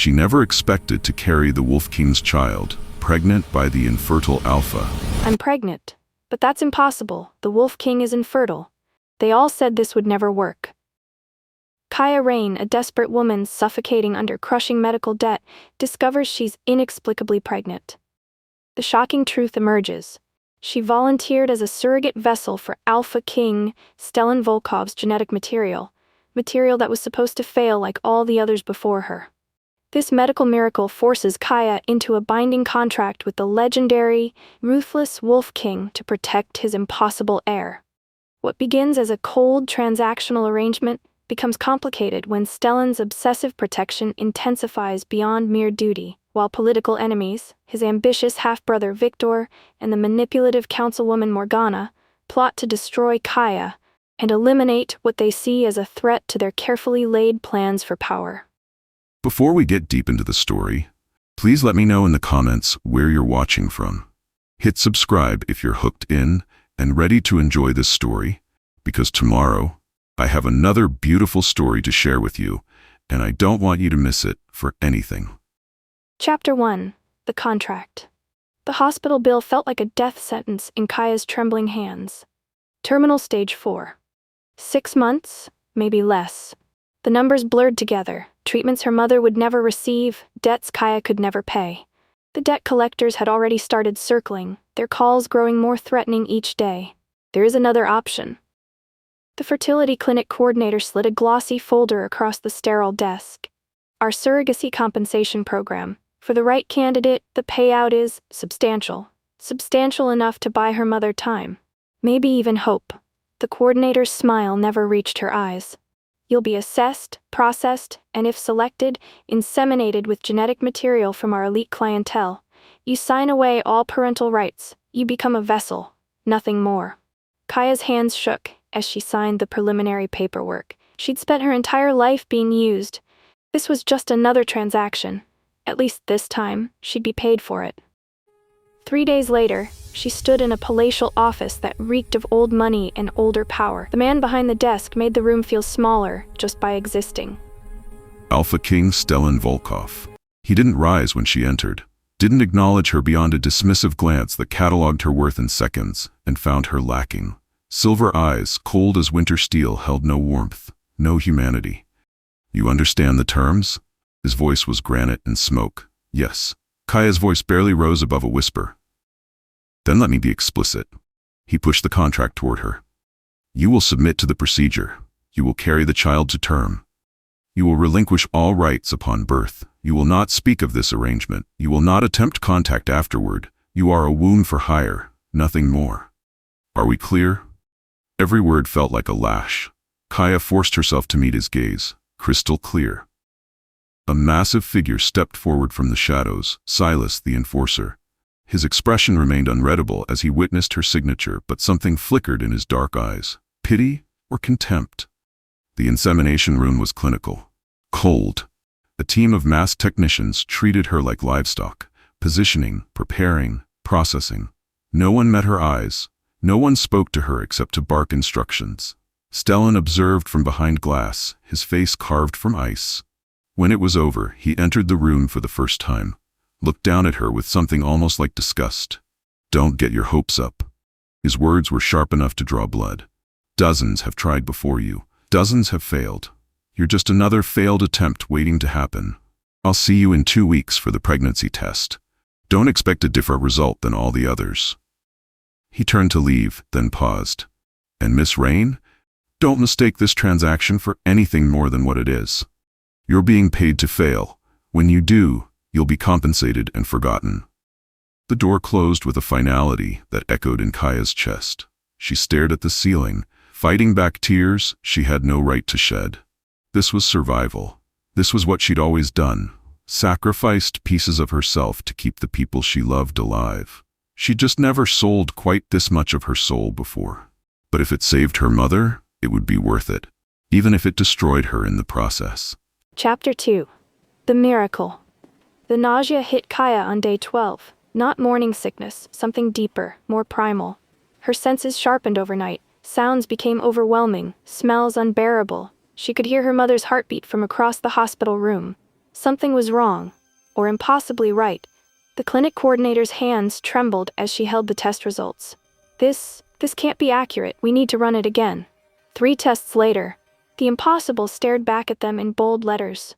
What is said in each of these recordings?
She never expected to carry the Wolf King's child, pregnant by the infertile Alpha. I'm pregnant. But that's impossible. The Wolf King is infertile. They all said this would never work. Kaia Raine, a desperate woman suffocating under crushing medical debt, discovers she's inexplicably pregnant. The shocking truth emerges. She volunteered as a surrogate vessel for Alpha King Stellan Volkov's genetic material that was supposed to fail like all the others before her. This medical miracle forces Kaia into a binding contract with the legendary, ruthless Wolf King to protect his impossible heir. What begins as a cold transactional arrangement becomes complicated when Stellan's obsessive protection intensifies beyond mere duty, while political enemies, his ambitious half-brother Victor and the manipulative councilwoman Morgana, plot to destroy Kaia and eliminate what they see as a threat to their carefully laid plans for power. Before we get deep into the story, please let me know in the comments where you're watching from. Hit subscribe if you're hooked in and ready to enjoy this story, because tomorrow I have another beautiful story to share with you, and I don't want you to miss it for anything. Chapter 1. The Contract. The hospital bill felt like a death sentence in Kaia's trembling hands. Terminal stage 4. 6 months, maybe less. The numbers blurred together. Treatments her mother would never receive, debts Kaia could never pay. The debt collectors had already started circling, their calls growing more threatening each day. There is another option. The fertility clinic coordinator slid a glossy folder across the sterile desk. Our surrogacy compensation program. For the right candidate, the payout is substantial. Substantial enough to buy her mother time. Maybe even hope. The coordinator's smile never reached her eyes. You'll be assessed, processed, and if selected, inseminated with genetic material from our elite clientele. You sign away all parental rights. You become a vessel, nothing more. Kaia's hands shook as she signed the preliminary paperwork. She'd spent her entire life being used. This was just another transaction. At least this time, she'd be paid for it. 3 days later, she stood in a palatial office that reeked of old money and older power. The man behind the desk made the room feel smaller just by existing. Alpha King Stellan Volkov. He didn't rise when she entered, didn't acknowledge her beyond a dismissive glance that catalogued her worth in seconds, and found her lacking. Silver eyes, cold as winter steel, held no warmth, no humanity. You understand the terms? His voice was granite and smoke. Yes. Kaia's voice barely rose above a whisper. Then let me be explicit. He pushed the contract toward her. You will submit to the procedure. You will carry the child to term. You will relinquish all rights upon birth. You will not speak of this arrangement. You will not attempt contact afterward. You are a wound for hire, nothing more. Are we clear? Every word felt like a lash. Kaia forced herself to meet his gaze, crystal clear. A massive figure stepped forward from the shadows, Silas the enforcer. His expression remained unreadable as he witnessed her signature, but something flickered in his dark eyes. Pity or contempt? The insemination room was clinical. Cold. A team of masked technicians treated her like livestock, positioning, preparing, processing. No one met her eyes. No one spoke to her except to bark instructions. Stellan observed from behind glass, his face carved from ice. When it was over, he entered the room for the first time, looked down at her with something almost like disgust. Don't get your hopes up. His words were sharp enough to draw blood. Dozens have tried before you. Dozens have failed. You're just another failed attempt waiting to happen. I'll see you in 2 weeks for the pregnancy test. Don't expect a different result than all the others. He turned to leave, then paused. And Miss Raine? Don't mistake this transaction for anything more than what it is. You're being paid to fail. When you do, you'll be compensated and forgotten. The door closed with a finality that echoed in Kaia's chest. She stared at the ceiling, fighting back tears she had no right to shed. This was survival. This was what she'd always done. Sacrificed pieces of herself to keep the people she loved alive. She'd just never sold quite this much of her soul before. But if it saved her mother, it would be worth it, even if it destroyed her in the process. Chapter 2. The Miracle. The nausea hit Kaia on day 12. Not morning sickness, something deeper, more primal. Her senses sharpened overnight. Sounds became overwhelming, smells unbearable. She could hear her mother's heartbeat from across the hospital room. Something was wrong, or impossibly right. The clinic coordinator's hands trembled as she held the test results. This can't be accurate. We need to run it again. 3 tests later, the impossible stared back at them in bold letters.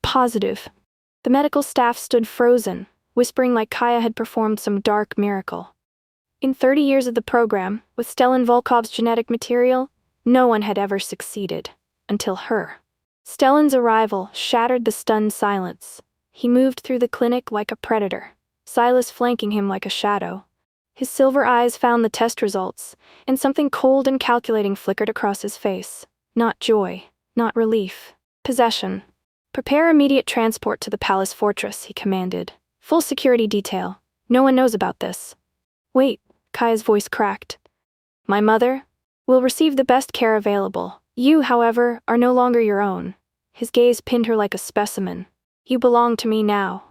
Positive. The medical staff stood frozen, whispering like Kaia had performed some dark miracle. In 30 years of the program, with Stellan Volkov's genetic material, no one had ever succeeded. Until her. Stellan's arrival shattered the stunned silence. He moved through the clinic like a predator, Silas flanking him like a shadow. His silver eyes found the test results, and something cold and calculating flickered across his face. Not joy, not relief. Possession. Prepare immediate transport to the palace fortress, he commanded. Full security detail. No one knows about this. Wait, Kaia's voice cracked. My mother will receive the best care available. You, however, are no longer your own. His gaze pinned her like a specimen. You belong to me now.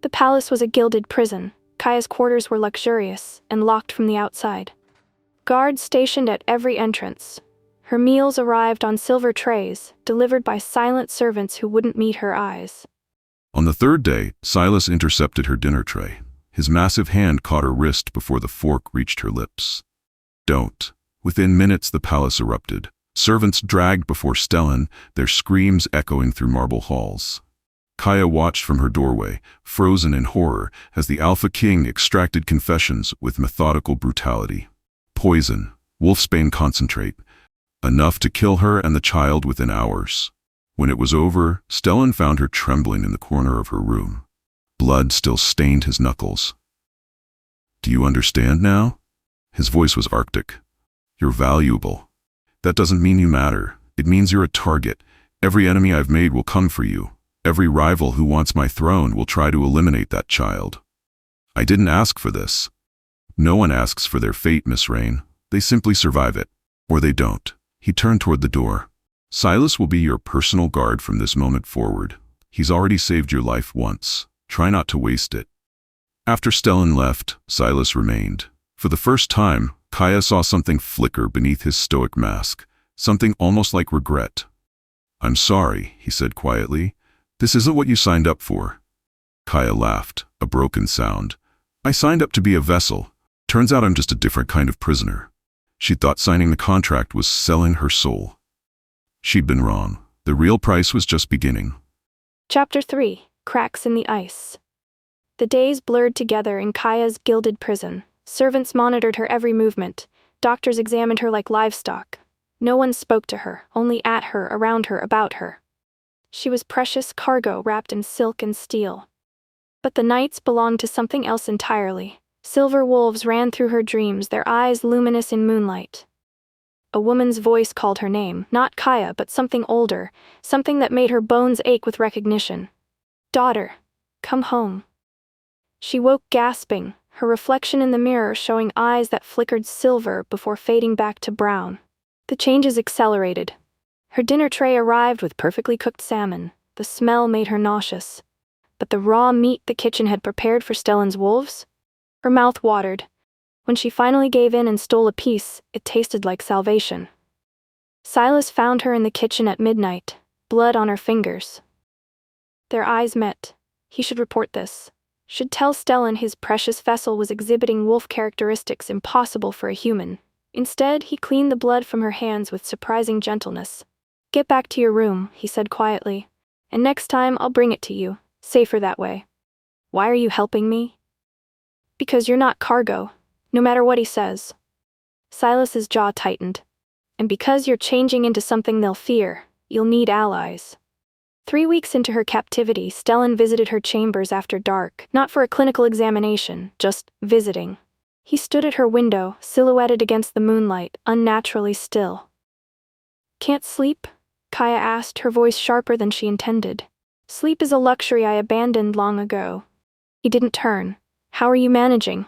The palace was a gilded prison. Kaia's quarters were luxurious and locked from the outside. Guards stationed at every entrance. Her meals arrived on silver trays, delivered by silent servants who wouldn't meet her eyes. On the 3rd day, Silas intercepted her dinner tray. His massive hand caught her wrist before the fork reached her lips. Don't. Within minutes, the palace erupted. Servants dragged before Stellan, their screams echoing through marble halls. Kaia watched from her doorway, frozen in horror, as the Alpha King extracted confessions with methodical brutality. Poison, wolfsbane concentrate, enough to kill her and the child within hours. When it was over, Stellan found her trembling in the corner of her room. Blood still stained his knuckles. Do you understand now? His voice was arctic. You're valuable. That doesn't mean you matter. It means you're a target. Every enemy I've made will come for you. Every rival who wants my throne will try to eliminate that child. I didn't ask for this. No one asks for their fate, Miss Raine. They simply survive it. Or they don't. He turned toward the door. Silas will be your personal guard from this moment forward. He's already saved your life once. Try not to waste it. After Stellan left, Silas remained. For the first time, Kaia saw something flicker beneath his stoic mask, something almost like regret. I'm sorry, he said quietly. This isn't what you signed up for. Kaia laughed, a broken sound. I signed up to be a vessel. Turns out I'm just a different kind of prisoner. She thought signing the contract was selling her soul. She'd been wrong. The real price was just beginning. Chapter 3. Cracks in the Ice. The days blurred together in Kaia's gilded prison. Servants monitored her every movement. Doctors examined her like livestock. No one spoke to her, only at her, around her, about her. She was precious cargo wrapped in silk and steel. But the nights belonged to something else entirely. Silver wolves ran through her dreams, their eyes luminous in moonlight. A woman's voice called her name, not Kaia, but something older, something that made her bones ache with recognition. Daughter, come home. She woke gasping, her reflection in the mirror showing eyes that flickered silver before fading back to brown. The changes accelerated. Her dinner tray arrived with perfectly cooked salmon. The smell made her nauseous. But the raw meat the kitchen had prepared for Stellan's wolves? Her mouth watered. When she finally gave in and stole a piece, it tasted like salvation. Silas found her in the kitchen at midnight, blood on her fingers. Their eyes met. He should report this. Should tell Stellan his precious vessel was exhibiting wolf characteristics impossible for a human. Instead, he cleaned the blood from her hands with surprising gentleness. Get back to your room, he said quietly. And next time I'll bring it to you. Safer that way. Why are you helping me? Because you're not cargo, no matter what he says. Silas's jaw tightened. And because you're changing into something they'll fear, you'll need allies. 3 weeks into her captivity, Stellan visited her chambers after dark, not for a clinical examination, just visiting. He stood at her window, silhouetted against the moonlight, unnaturally still. Can't sleep? Kaia asked, her voice sharper than she intended. Sleep is a luxury I abandoned long ago. He didn't turn. How are you managing?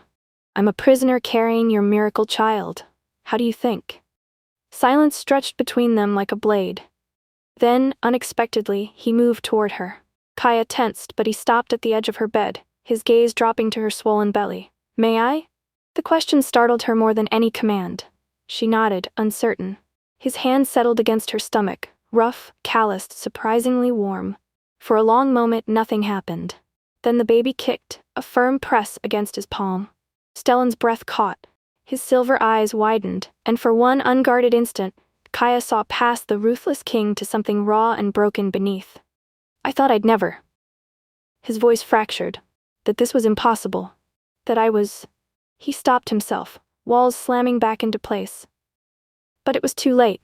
I'm a prisoner carrying your miracle child. How do you think? Silence stretched between them like a blade. Then, unexpectedly, he moved toward her. Kaia tensed, but he stopped at the edge of her bed, his gaze dropping to her swollen belly. May I? The question startled her more than any command. She nodded, uncertain. His hand settled against her stomach, rough, calloused, surprisingly warm. For a long moment, nothing happened. Then the baby kicked, a firm press against his palm. Stellan's breath caught. His silver eyes widened, and for one unguarded instant, Kaia saw past the ruthless king to something raw and broken beneath. I thought I'd never. His voice fractured. That this was impossible. That I was. He stopped himself, walls slamming back into place. But it was too late.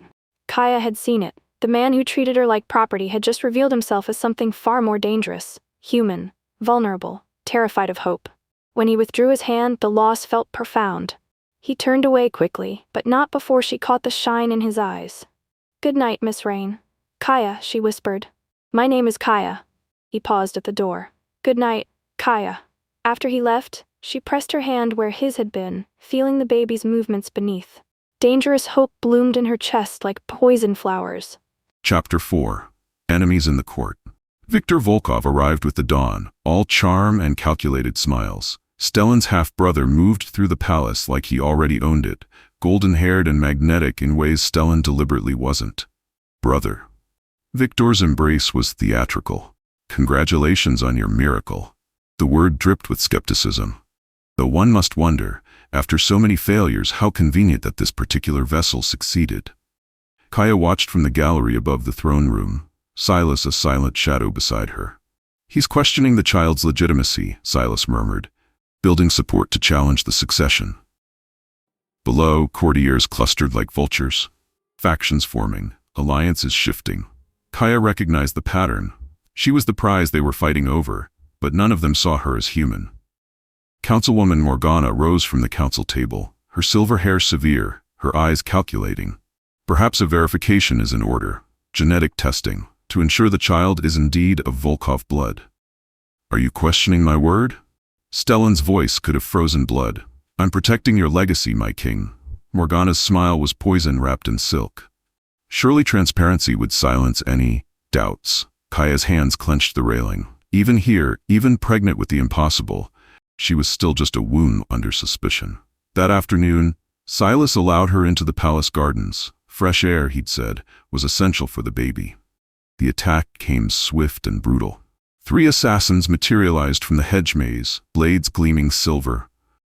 Kaia had seen it. The man who treated her like property had just revealed himself as something far more dangerous, human, vulnerable, terrified of hope. When he withdrew his hand, the loss felt profound. He turned away quickly, but not before she caught the shine in his eyes. "Good night, Miss Raine." "Kaia," she whispered. "My name is Kaia." He paused at the door. "Good night, Kaia." After he left, she pressed her hand where his had been, feeling the baby's movements beneath. Dangerous hope bloomed in her chest like poison flowers. Chapter 4. Enemies in the Court. Viktor Volkov arrived with the dawn, all charm and calculated smiles. Stellan's half-brother moved through the palace like he already owned it, golden-haired and magnetic in ways Stellan deliberately wasn't. "Brother." Viktor's embrace was theatrical. "Congratulations on your miracle." The word dripped with skepticism. Though one must wonder, after so many failures, how convenient that this particular vessel succeeded. Kaia watched from the gallery above the throne room, Silas a silent shadow beside her. "He's questioning the child's legitimacy," Silas murmured, building support to challenge the succession. Below, courtiers clustered like vultures. Factions forming, alliances shifting. Kaia recognized the pattern. She was the prize they were fighting over, but none of them saw her as human. Councilwoman Morgana rose from the council table, her silver hair severe, her eyes calculating. "Perhaps a verification is in order, genetic testing, to ensure the child is indeed of Volkov blood." "Are you questioning my word?" Stellan's voice could have frozen blood. "I'm protecting your legacy, my king." Morgana's smile was poison wrapped in silk. Surely transparency would silence any doubts. Kaia's hands clenched the railing. Even here, even pregnant with the impossible, she was still just a womb under suspicion. That afternoon, Silas allowed her into the palace gardens. Fresh air, he'd said, was essential for the baby. The attack came swift and brutal. 3 assassins materialized from the hedge maze, blades gleaming silver.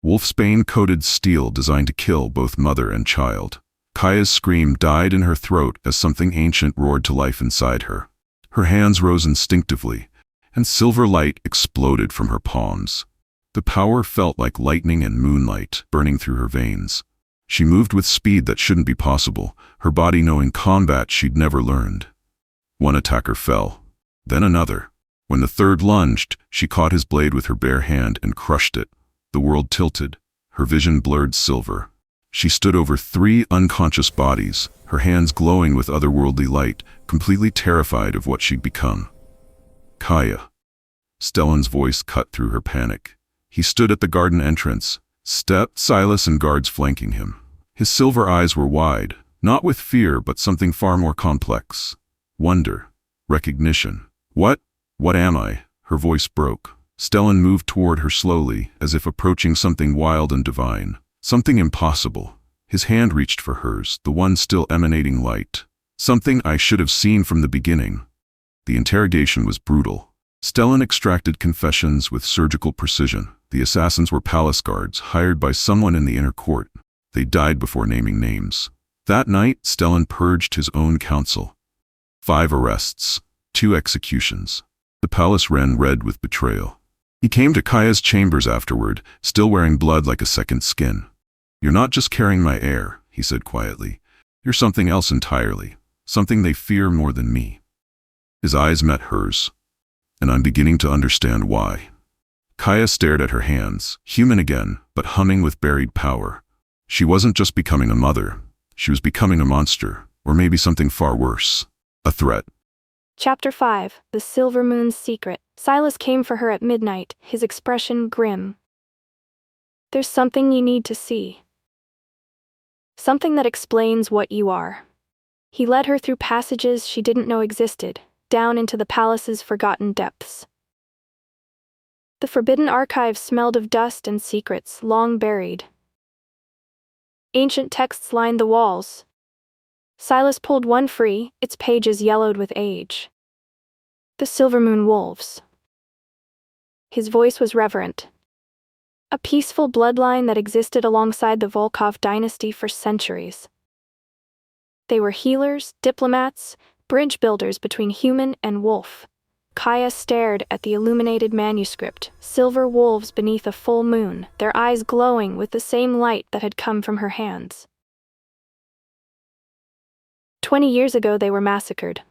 Wolfsbane-coated steel designed to kill both mother and child. Kaia's scream died in her throat as something ancient roared to life inside her. Her hands rose instinctively, and silver light exploded from her palms. The power felt like lightning and moonlight burning through her veins. She moved with speed that shouldn't be possible, her body knowing combat she'd never learned. One attacker fell, then another. When the third lunged, she caught his blade with her bare hand and crushed it. The world tilted, her vision blurred silver. She stood over 3 unconscious bodies, her hands glowing with otherworldly light, completely terrified of what she'd become. "Kaia." Stellan's voice cut through her panic. He stood at the garden entrance, Silas and guards flanking him. His silver eyes were wide, not with fear but something far more complex. Wonder. Recognition. What am I?" Her voice broke. Stellan moved toward her slowly, as if approaching something wild and divine. Something impossible. His hand reached for hers, the one still emanating light. "Something I should have seen from the beginning." The interrogation was brutal. Stellan extracted confessions with surgical precision. The assassins were palace guards, hired by someone in the inner court. They died before naming names. That night, Stellan purged his own council. 5 arrests, 2 executions. The palace ran red with betrayal. He came to Kaia's chambers afterward, still wearing blood like a second skin. "You're not just carrying my heir," he said quietly. "You're something else entirely, something they fear more than me." His eyes met hers, and I'm beginning to understand why. Kaia stared at her hands, human again, but humming with buried power. She wasn't just becoming a mother, she was becoming a monster, or maybe something far worse. A threat. Chapter 5. The Silver Moon's Secret. Silas came for her at midnight, his expression grim. "There's something you need to see. Something that explains what you are." He led her through passages she didn't know existed, down into the palace's forgotten depths. The forbidden archive smelled of dust and secrets long buried. Ancient texts lined the walls. Silas pulled one free, its pages yellowed with age. The Silvermoon Wolves. His voice was reverent. A peaceful bloodline that existed alongside the Volkov dynasty for centuries. They were healers, diplomats, bridge builders between human and wolf. Kaia stared at the illuminated manuscript, silver wolves beneath a full moon, their eyes glowing with the same light that had come from her hands. 20 years ago they were massacred.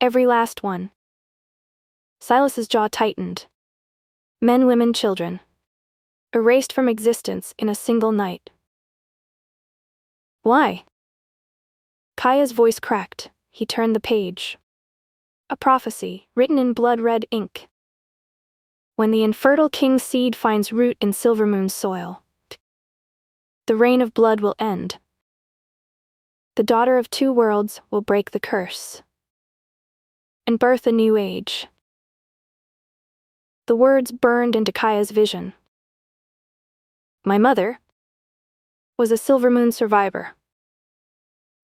Every last one. Silas's jaw tightened. Men, women, children. Erased from existence in a single night. Why? Kaia's voice cracked. He turned the page. A prophecy, written in blood-red ink. When the infertile king's seed finds root in Silvermoon's soil, the reign of blood will end. The daughter of two worlds will break the curse and birth a new age. The words burned into Kaia's vision. My mother was a Silvermoon survivor.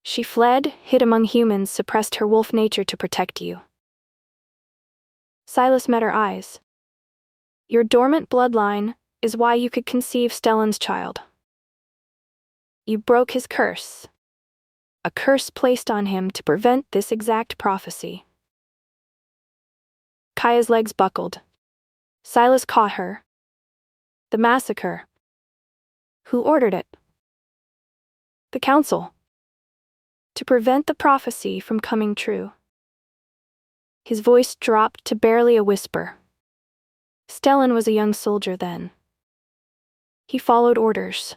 She fled, hid among humans, suppressed her wolf nature to protect you. Silas met her eyes. Your dormant bloodline is why you could conceive Stellan's child. You broke his curse. A curse placed on him to prevent this exact prophecy. Kaia's legs buckled. Silas caught her. The massacre. Who ordered it? The council. To prevent the prophecy from coming true. His voice dropped to barely a whisper. Stellan was a young soldier then. He followed orders.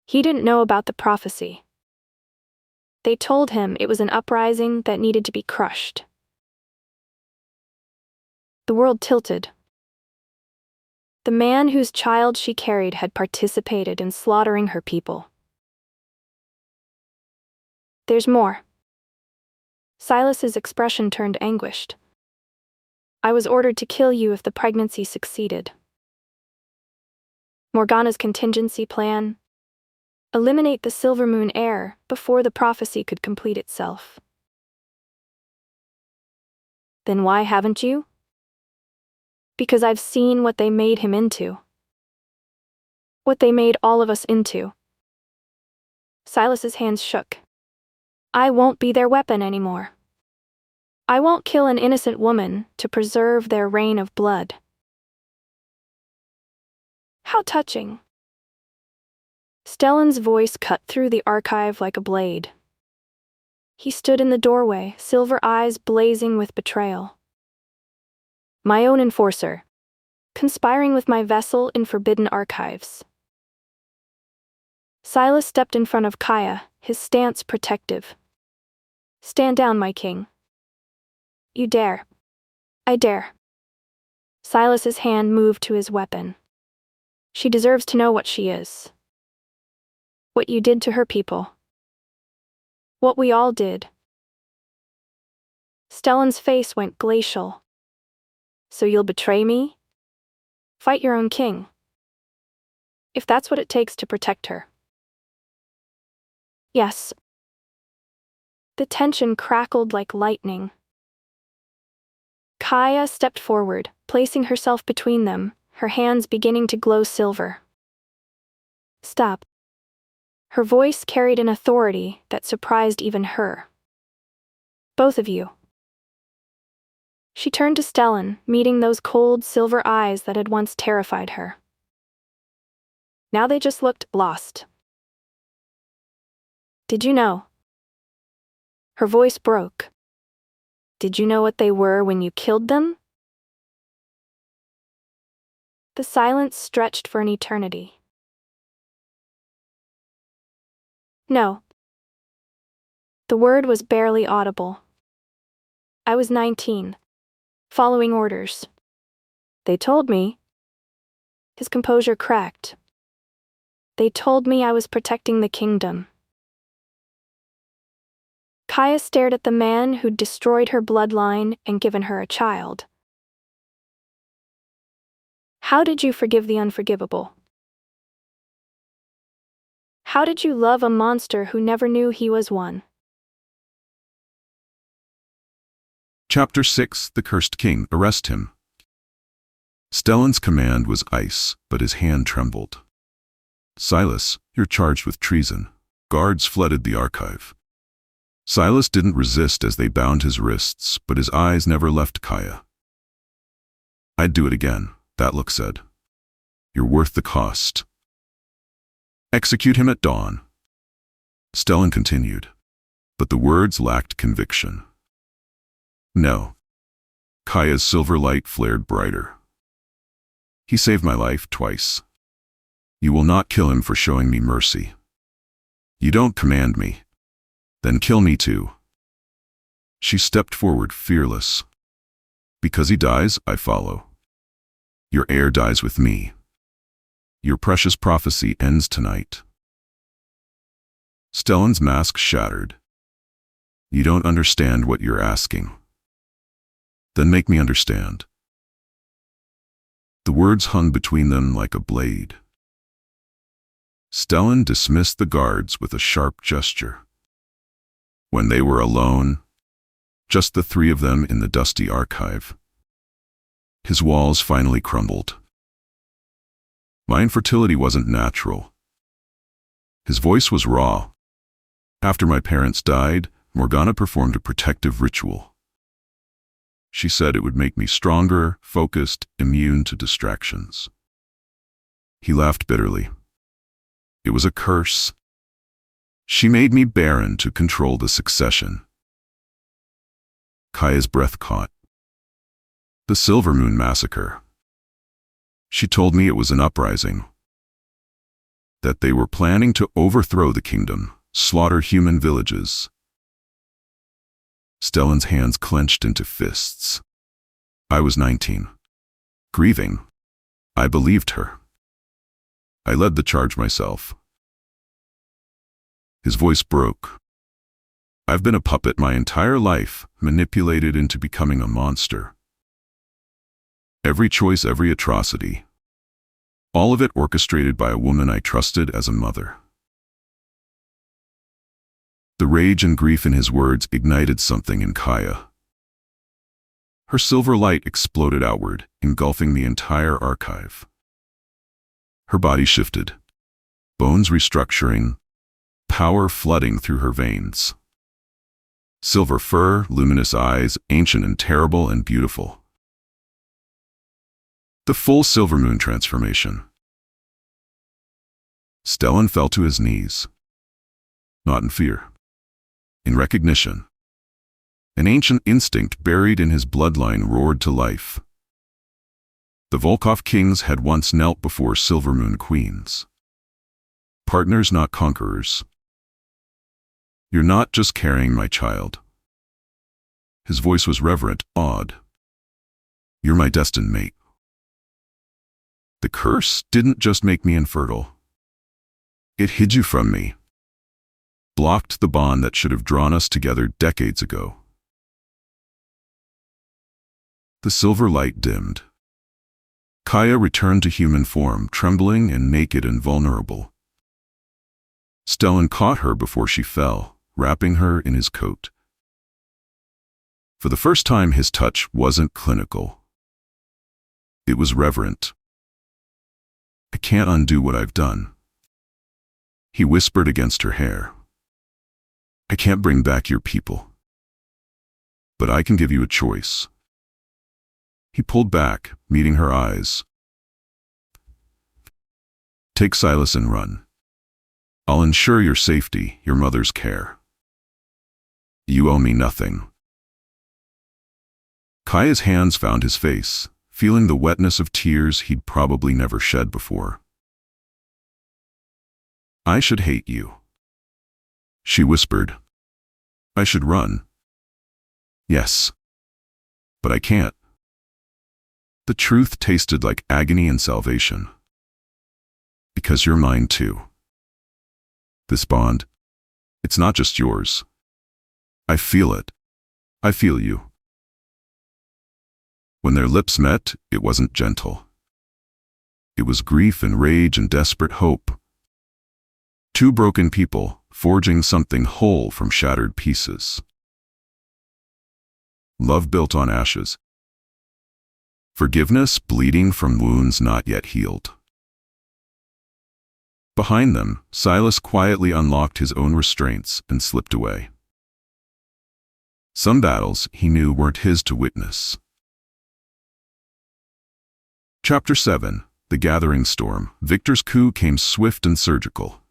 He didn't know about the prophecy. They told him it was an uprising that needed to be crushed. The world tilted. The man whose child she carried had participated in slaughtering her people. There's more. Silas's expression turned anguished. I was ordered to kill you if the pregnancy succeeded. Morgana's contingency plan. Eliminate the Silvermoon heir before the prophecy could complete itself. Then why haven't you? Because I've seen what they made him into. What they made all of us into. Silas's hands shook. I won't be their weapon anymore. I won't kill an innocent woman to preserve their reign of blood. How touching. Stellan's voice cut through the archive like a blade. He stood in the doorway, silver eyes blazing with betrayal. My own enforcer, conspiring with my vessel in forbidden archives. Silas stepped in front of Kaia, his stance protective. Stand down, my king. You dare. I dare. Silas's hand moved to his weapon. She deserves to know what she is. What you did to her people. What we all did. Stellan's face went glacial. So you'll betray me? Fight your own king. If that's what it takes to protect her. Yes. The tension crackled like lightning. Kaia stepped forward, placing herself between them, her hands beginning to glow silver. Stop. Her voice carried an authority that surprised even her. Both of you. She turned to Stellan, meeting those cold silver eyes that had once terrified her. Now they just looked lost. Did you know? Her voice broke. Did you know what they were when you killed them? The silence stretched for an eternity. No. The word was barely audible. I was 19, following orders. They told me. His composure cracked. They told me I was protecting the kingdom. Kaia stared at the man who'd destroyed her bloodline and given her a child. How did you forgive the unforgivable? How did you love a monster who never knew he was one? Chapter 6: The Cursed King. Arrest him. Stellan's command was ice, but his hand trembled. Silas, you're charged with treason. Guards flooded the archive. Silas didn't resist as they bound his wrists, but his eyes never left Kaia. I'd do it again, that look said. You're worth the cost. Execute him at dawn. Stellan continued, but the words lacked conviction. No. Kaia's silver light flared brighter. He saved my life twice. You will not kill him for showing me mercy. You don't command me. Then kill me too. She stepped forward, fearless. Because he dies, I follow. Your heir dies with me. Your precious prophecy ends tonight. Stellan's mask shattered. You don't understand what you're asking. Then make me understand. The words hung between them like a blade. Stellan dismissed the guards with a sharp gesture. When they were alone, just the three of them in the dusty archive, his walls finally crumbled. My infertility wasn't natural. His voice was raw. After my parents died, Morgana performed a protective ritual. She said it would make me stronger, focused, immune to distractions. He laughed bitterly. It was a curse. She made me barren to control the succession. Kaia's breath caught. The Silver Moon Massacre. She told me it was an uprising. That they were planning to overthrow the kingdom, slaughter human villages. Stellan's hands clenched into fists. I was 19. Grieving. I believed her. I led the charge myself. His voice broke. I've been a puppet my entire life, manipulated into becoming a monster. Every choice, every atrocity. All of it orchestrated by a woman I trusted as a mother. The rage and grief in his words ignited something in Kaia. Her silver light exploded outward, engulfing the entire archive. Her body shifted, bones restructuring, power flooding through her veins. Silver fur, luminous eyes, ancient and terrible and beautiful. The full Silver Moon transformation. Stellan fell to his knees. Not in fear. In recognition. An ancient instinct buried in his bloodline roared to life. The Volkov kings had once knelt before Silver Moon queens. Partners, not conquerors. You're not just carrying my child. His voice was reverent, awed. You're my destined mate. The curse didn't just make me infertile. It hid you from me. Blocked the bond that should have drawn us together decades ago. The silver light dimmed. Kaia returned to human form, trembling and naked and vulnerable. Stellan caught her before she fell, wrapping her in his coat. For the first time, his touch wasn't clinical. It was reverent. I can't undo what I've done. He whispered against her hair. I can't bring back your people. But I can give you a choice. He pulled back, meeting her eyes. Take Silas and run. I'll ensure your safety, your mother's care. You owe me nothing. Kaia's hands found his face, feeling the wetness of tears he'd probably never shed before. I should hate you. She whispered. I should run. Yes. But I can't. The truth tasted like agony and salvation. Because you're mine too. This bond, it's not just yours. I feel it. I feel you. When their lips met, it wasn't gentle. It was grief and rage and desperate hope. Two broken people, forging something whole from shattered pieces. Love built on ashes. Forgiveness bleeding from wounds not yet healed. Behind them, Silas quietly unlocked his own restraints and slipped away. Some battles, he knew, weren't his to witness. Chapter 7. The Gathering Storm. Victor's coup came swift and surgical.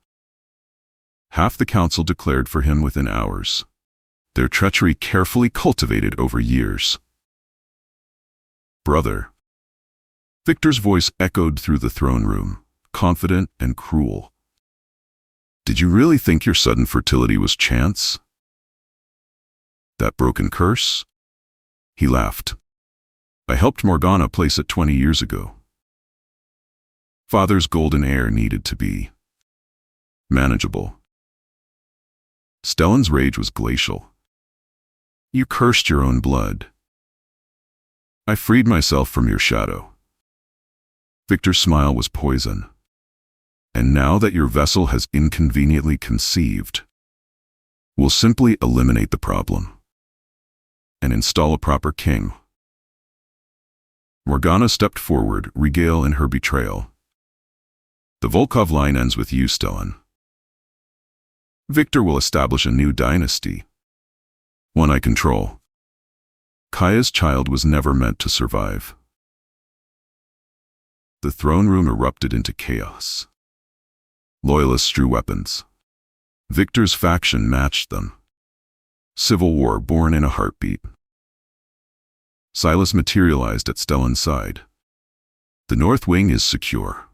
Half the council declared for him within hours, their treachery carefully cultivated over years. "Brother." Victor's voice echoed through the throne room, confident and cruel. "Did you really think your sudden fertility was chance? That broken curse?" He laughed. "I helped Morgana place it 20 years ago. Father's golden heir needed to be manageable." Stellan's rage was glacial. "You cursed your own blood. I freed myself from your shadow." Victor's smile was poison. "And now that your vessel has inconveniently conceived, we'll simply eliminate the problem and install a proper king." Morgana stepped forward, regale in her betrayal. "The Volkov line ends with you, Stellan. Victor will establish a new dynasty, one I control. Kaia's child was never meant to survive." The throne room erupted into chaos. Loyalists drew weapons. Victor's faction matched them. Civil war born in a heartbeat. Silas materialized at Stellan's side. "The North Wing is secure.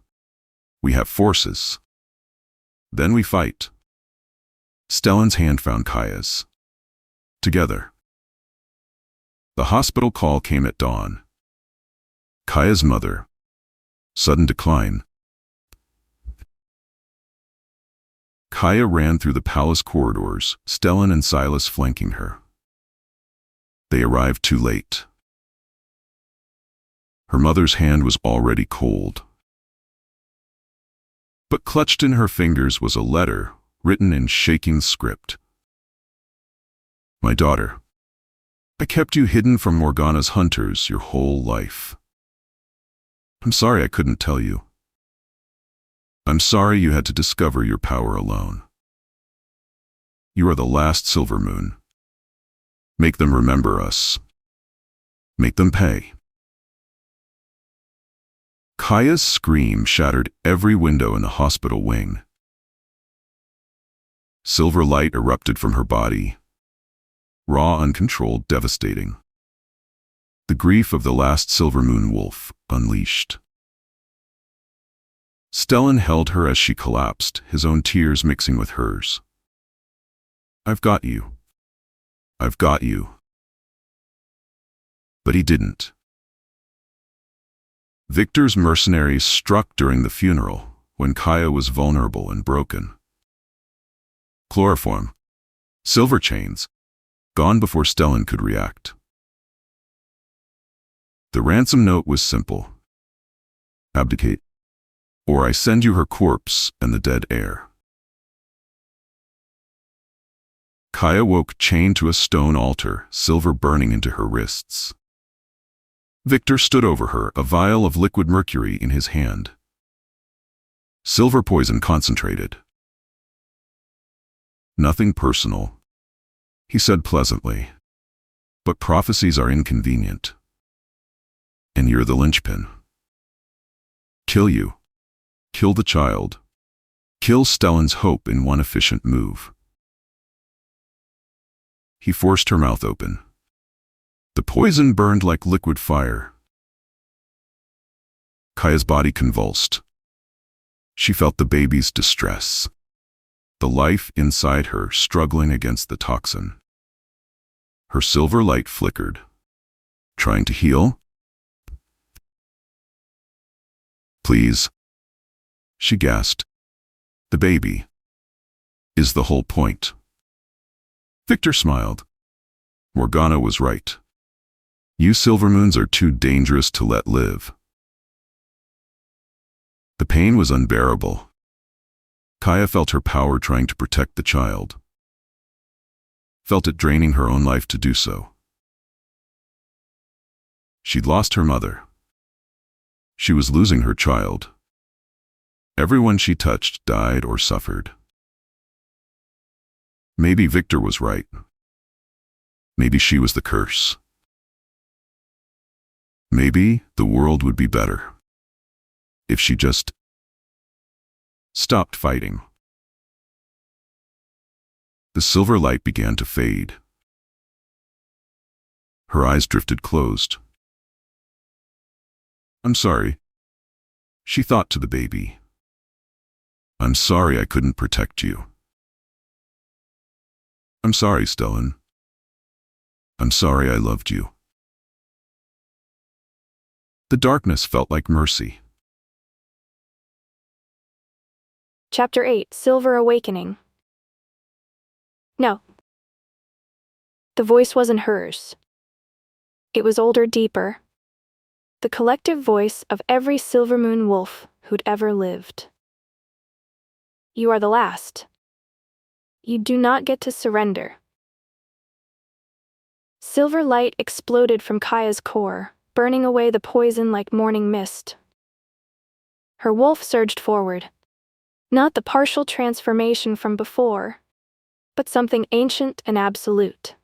We have forces. Then we fight." Stellan's hand found Kaia's. Together. The hospital call came at dawn. Kaia's mother. Sudden decline. Kaia ran through the palace corridors, Stellan and Silas flanking her. They arrived too late. Her mother's hand was already cold. But clutched in her fingers was a letter, written in shaking script. "My daughter, I kept you hidden from Morgana's hunters your whole life. I'm sorry I couldn't tell you. I'm sorry you had to discover your power alone. You are the last silver moon. Make them remember us. Make them pay." Kaia's scream shattered every window in the hospital wing. Silver light erupted from her body, raw, uncontrolled, devastating. The grief of the last silver moon wolf unleashed. Stellan held her as she collapsed, his own tears mixing with hers. "I've got you. I've got you." But he didn't. Victor's mercenaries struck during the funeral, when Kaia was vulnerable and broken. Chloroform, silver chains, gone before Stellan could react. The ransom note was simple. "Abdicate, or I send you her corpse and the dead heir." Kaia woke chained to a stone altar, silver burning into her wrists. Victor stood over her, a vial of liquid mercury in his hand. Silver poison concentrated. "Nothing personal," he said pleasantly. "But prophecies are inconvenient. And you're the linchpin. Kill you. Kill the child. Kill Stellan's hope in one efficient move." He forced her mouth open. The poison burned like liquid fire. Kaia's body convulsed. She felt the baby's distress, the life inside her struggling against the toxin. Her silver light flickered. "Trying to heal?" "Please," she gasped. "The baby is the whole point." Victor smiled. Morgana was right. You silvermoons are too dangerous to let live. The pain was unbearable. Kaia felt her power trying to protect the child. Felt it draining her own life to do so. She'd lost her mother. She was losing her child. Everyone she touched died or suffered. Maybe Victor was right. Maybe she was the curse. Maybe the world would be better if she just stopped fighting. The silver light began to fade. Her eyes drifted closed. "I'm sorry," she thought to the baby. "I'm sorry I couldn't protect you. I'm sorry, Stellan. I'm sorry I loved you." The darkness felt like mercy. Chapter 8, Silver Awakening. No. The voice wasn't hers. It was older, deeper. The collective voice of every Silver Moon wolf who'd ever lived. You are the last. You do not get to surrender. Silver light exploded from Kaia's core, burning away the poison like morning mist. Her wolf surged forward. Not the partial transformation from before, but something ancient and absolute.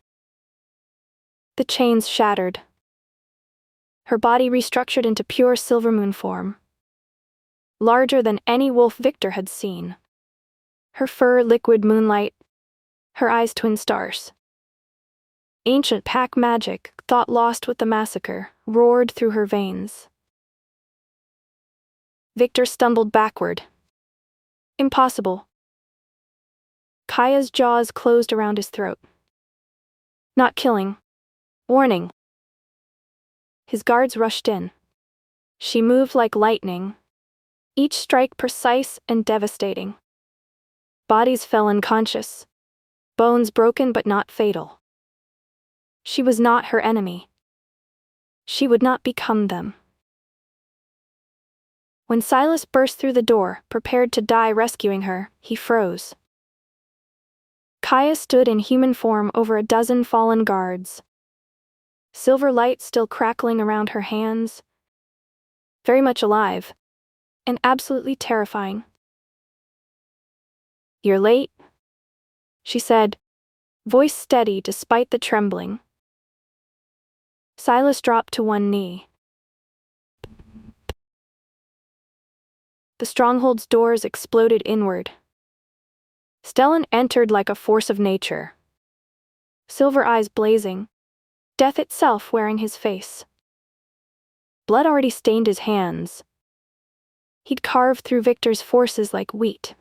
The chains shattered. Her body restructured into pure Silver Moon form. Larger than any wolf Victor had seen. Her fur liquid moonlight. Her eyes twin stars. Ancient pack magic, thought lost with the massacre, roared through her veins. Victor stumbled backward. Impossible. Kaia's jaws closed around his throat. Not killing. Warning. His guards rushed in. She moved like lightning, each strike precise and devastating. Bodies fell unconscious, bones broken but not fatal. She was not her enemy. She would not become them. When Silas burst through the door, prepared to die rescuing her, he froze. Kaia stood in human form over a dozen fallen guards. Silver light still crackling around her hands. Very much alive, and absolutely terrifying. "You're late," she said, voice steady despite the trembling. Silas dropped to one knee. The stronghold's doors exploded inward. Stellan entered like a force of nature. Silver eyes blazing, death itself wearing his face. Blood already stained his hands. He'd carved through Victor's forces like wheat.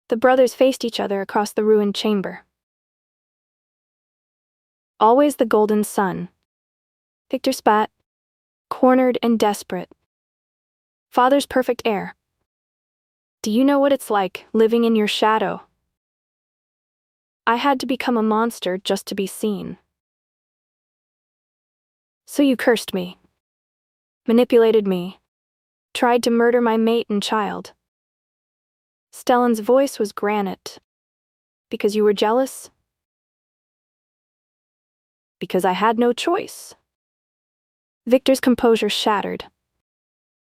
The brothers faced each other across the ruined chamber. Always the golden sun. Victor spat, cornered and desperate. Father's perfect heir. Do you know what it's like, living in your shadow? I had to become a monster just to be seen. So you cursed me. Manipulated me. Tried to murder my mate and child. Stellan's voice was granite. Because you were jealous? Because I had no choice. Victor's composure shattered.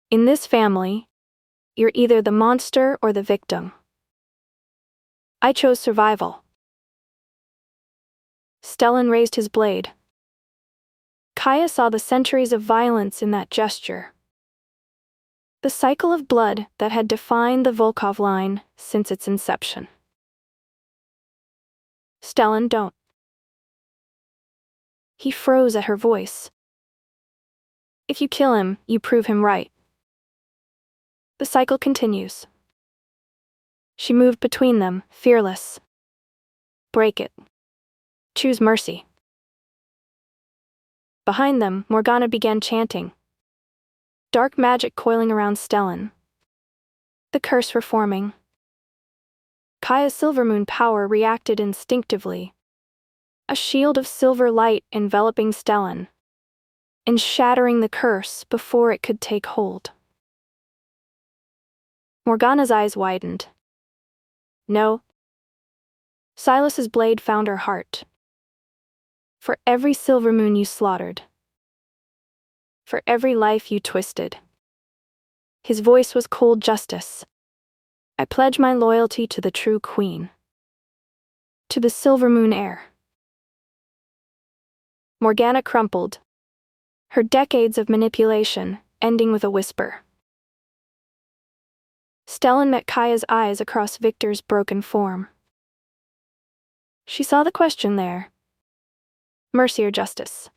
In this family, you're either the monster or the victim. I chose survival. Stellan raised his blade. Kaia saw the centuries of violence in that gesture. The cycle of blood that had defined the Volkov line since its inception. Stellan, don't. He froze at her voice. If you kill him, you prove him right. The cycle continues. She moved between them, fearless. Break it. Choose mercy. Behind them, Morgana began chanting. Dark magic coiling around Stellan. The curse reforming. Kaia's Silvermoon power reacted instinctively. A shield of silver light enveloping Stellan, and shattering the curse before it could take hold. Morgana's eyes widened. No. Silas's blade found her heart. For every silver moon you slaughtered. For every life you twisted. His voice was cold justice. I pledge my loyalty to the true queen. To the silver moon heir. Morgana crumpled. Her decades of manipulation ending with a whisper. Stellan met Kaia's eyes across Victor's broken form. She saw the question there. Mercy or justice?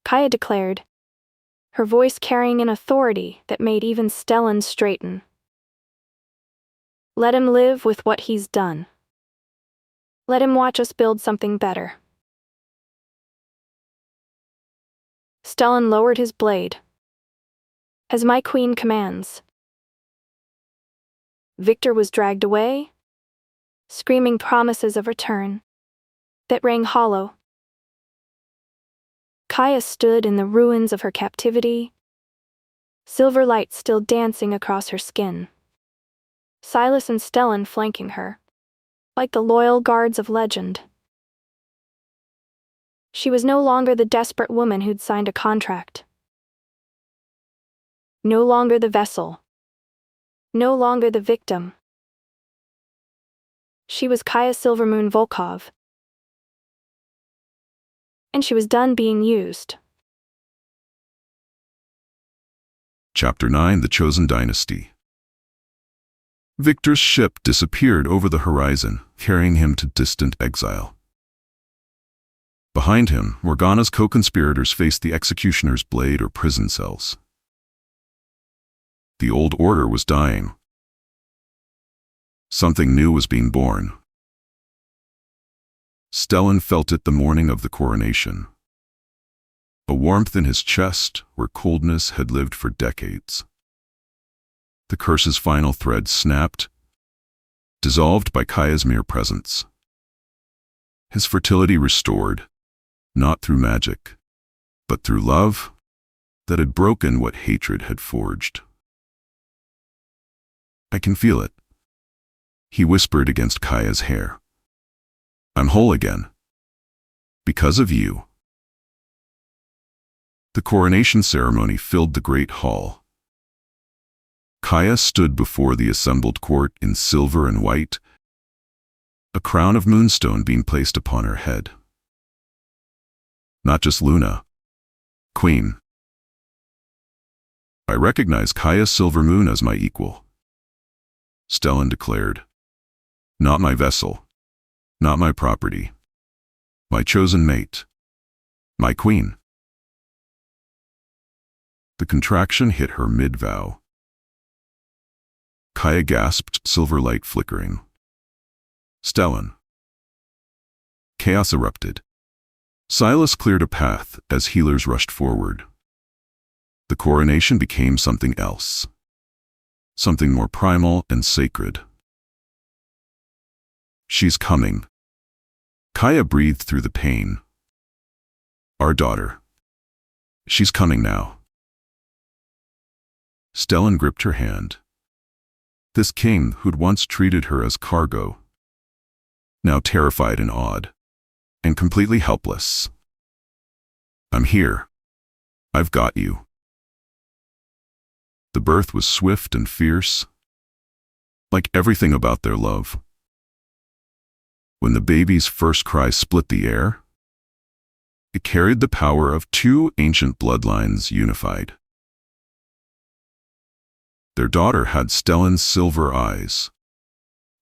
Kaia declared, her voice carrying an authority that made even Stellan straighten. Let him live with what he's done. Let him watch us build something better. Stellan lowered his blade. As my queen commands. Victor was dragged away, screaming promises of return that rang hollow. Kaia stood in the ruins of her captivity, silver light still dancing across her skin. Silas and Stellan flanking her, like the loyal guards of legend. She was no longer the desperate woman who'd signed a contract. No longer the vessel. No longer the victim. She was Kaia Silvermoon Volkov. And she was done being used. Chapter 9: The Chosen Dynasty. Victor's ship disappeared over the horizon, carrying him to distant exile. Behind him, Morgana's co-conspirators faced the executioner's blade or prison cells. The old order was dying. Something new was being born. Stellan felt it the morning of the coronation. A warmth in his chest where coldness had lived for decades. The curse's final thread snapped, dissolved by Kaia's mere presence. His fertility restored, not through magic, but through love that had broken what hatred had forged. I can feel it, he whispered against Kaia's hair. I'm whole again. Because of you. The coronation ceremony filled the great hall. Kaia stood before the assembled court in silver and white, a crown of moonstone being placed upon her head. Not just Luna. Queen. I recognize Kaia Silvermoon as my equal, Stellan declared. Not my vessel. Not my property. My chosen mate. My queen. The contraction hit her mid-vow. Kaia gasped, silver light flickering. Stellan. Chaos erupted. Silas cleared a path as healers rushed forward. The coronation became something else. Something more primal and sacred. She's coming. Kaia breathed through the pain. Our daughter. She's coming now. Stellan gripped her hand. This king who'd once treated her as cargo, now terrified and awed, and completely helpless. I'm here. I've got you. The birth was swift and fierce, like everything about their love. When the baby's first cry split the air, it carried the power of two ancient bloodlines unified. Their daughter had Stellan's silver eyes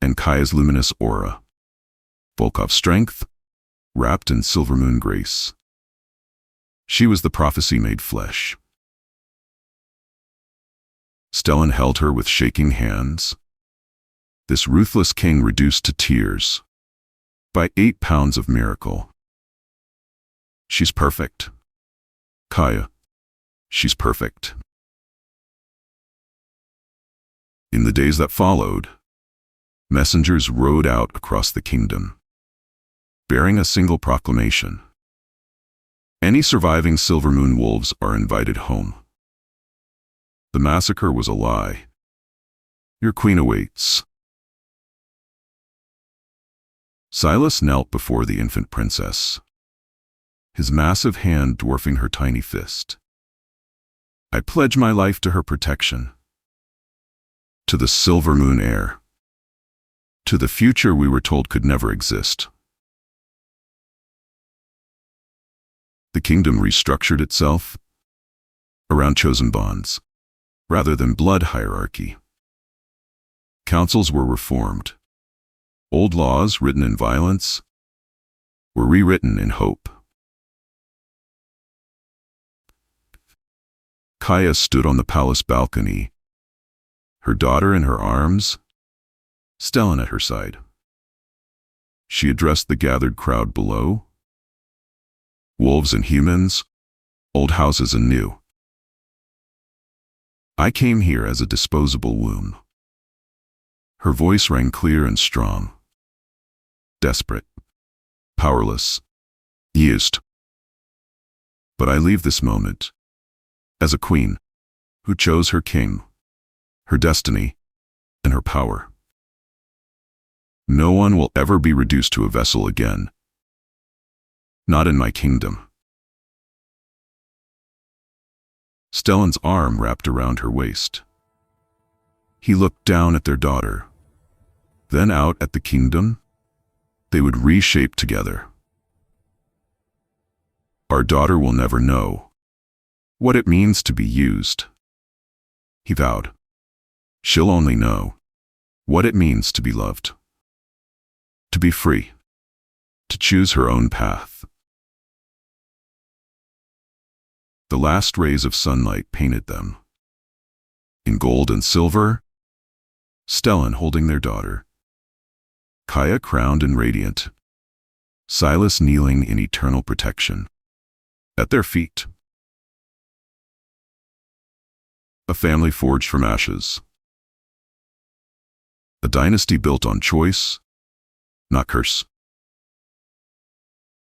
and Kaia's luminous aura, Volkov's strength, wrapped in silvermoon grace. She was the prophecy made flesh. Stellan held her with shaking hands. This ruthless king reduced to tears by 8 pounds of miracle. She's perfect. Kaia, she's perfect. In the days that followed, messengers rode out across the kingdom, bearing a single proclamation. Any surviving Silvermoon wolves are invited home. The massacre was a lie. Your queen awaits. Silas knelt before the infant princess, his massive hand dwarfing her tiny fist. I pledge my life to her protection, to the silver moon heir, to the future we were told could never exist. The kingdom restructured itself around chosen bonds, rather than blood hierarchy. Councils were reformed. Old laws written in violence were rewritten in hope. Kaia stood on the palace balcony, her daughter in her arms, Stellan at her side. She addressed the gathered crowd below. Wolves and humans, old houses and new. I came here as a disposable womb. Her voice rang clear and strong. Desperate, powerless, used. But I leave this moment as a queen who chose her king, her destiny, and her power. No one will ever be reduced to a vessel again. Not in my kingdom. Stellan's arm wrapped around her waist. He looked down at their daughter, then out at the kingdom they would reshape together. Our daughter will never know what it means to be used, he vowed. She'll only know what it means to be loved, to be free, to choose her own path. The last rays of sunlight painted them. In gold and silver, Stellan holding their daughter, Kaia crowned and radiant, Silas kneeling in eternal protection. At their feet, a family forged from ashes. A dynasty built on choice, not curse.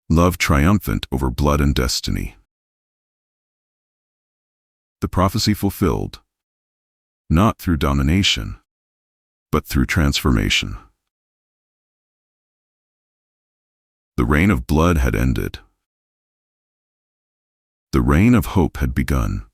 Love triumphant over blood and destiny. The prophecy fulfilled, not through domination, but through transformation. The reign of blood had ended. The reign of hope had begun.